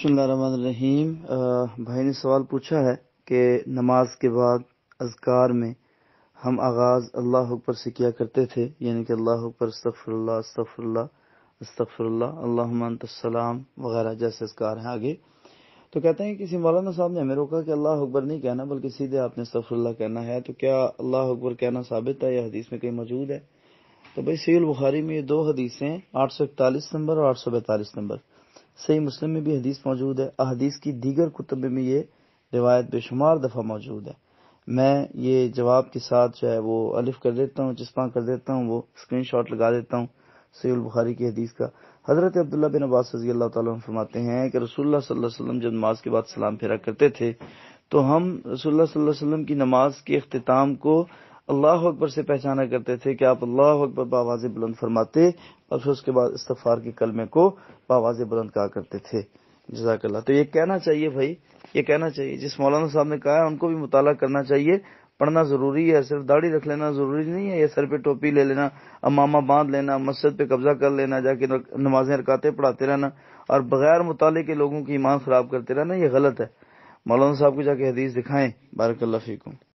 بسم اللہ الرحمن الرحیم۔ بھائی نے سوال پوچھا ہے کہ نماز کے بعد اذکار میں ہم آغاز اللہ اکبر سے کیا کرتے تھے، یعنی کہ اللہ اکبر، استغفر اللہ استغفر اللہ استغفر اللہ، اللہم انت السلام وغیرہ جیسے اذکار ہیں آگے۔ تو کہتے ہیں کسی مولانا صاحب نے ہمیں روکا کہ اللہ اکبر نہیں کہنا بلکہ سیدھے آپ نے استغفر اللہ کہنا ہے، تو کیا اللہ اکبر کہنا ثابت ہے یا حدیث میں کہیں موجود ہے؟ تو بھائی صحیح البخاری میں یہ دو حدیثیں 841 نمبر اور 842 نمبر، صحیح مسلم میں بھی حدیث موجود ہے، احادیث کی دیگر کتب میں یہ روایت بے شمار دفعہ موجود ہے۔ میں یہ جواب کے ساتھ جو ہے وہ الف کر دیتا ہوں، چسپاں کر دیتا ہوں، وہ اسکرین شاٹ لگا دیتا ہوں صحیح البخاری کی حدیث کا۔ حضرت عبداللہ بن عباس رضی اللہ تعالیٰ عنہ فرماتے ہیں کہ رسول اللہ صلی اللہ علیہ وسلم جب نماز کے بعد سلام پھیرا کرتے تھے تو ہم رسول اللہ صلی اللہ علیہ وسلم کی نماز کے اختتام کو اللہ اکبر سے پہچانا کرتے تھے کہ آپ اللہ اکبر بآواز بلند فرماتے اور پھر اس کے بعد استغفار کے کلمے کو بآواز بلند کہا کرتے تھے۔ جزاک اللہ۔ تو یہ کہنا چاہیے بھائی، یہ کہنا چاہیے، جس مولانا صاحب نے کہا ہے ان کو بھی مطالعہ کرنا چاہیے، پڑھنا ضروری ہے۔ صرف داڑھی رکھ لینا ضروری نہیں ہے، یہ سر پہ ٹوپی لے لینا، امامہ باندھ لینا، مسجد پہ قبضہ کر لینا، جا کے نمازیں رکعتیں پڑھاتے رہنا اور بغیر مطالعے کے لوگوں کی ایمان خراب کرتے رہنا، یہ غلط ہے۔ مولانا صاحب کو جا کے حدیث دکھائیں۔ بارک اللہ فیکم۔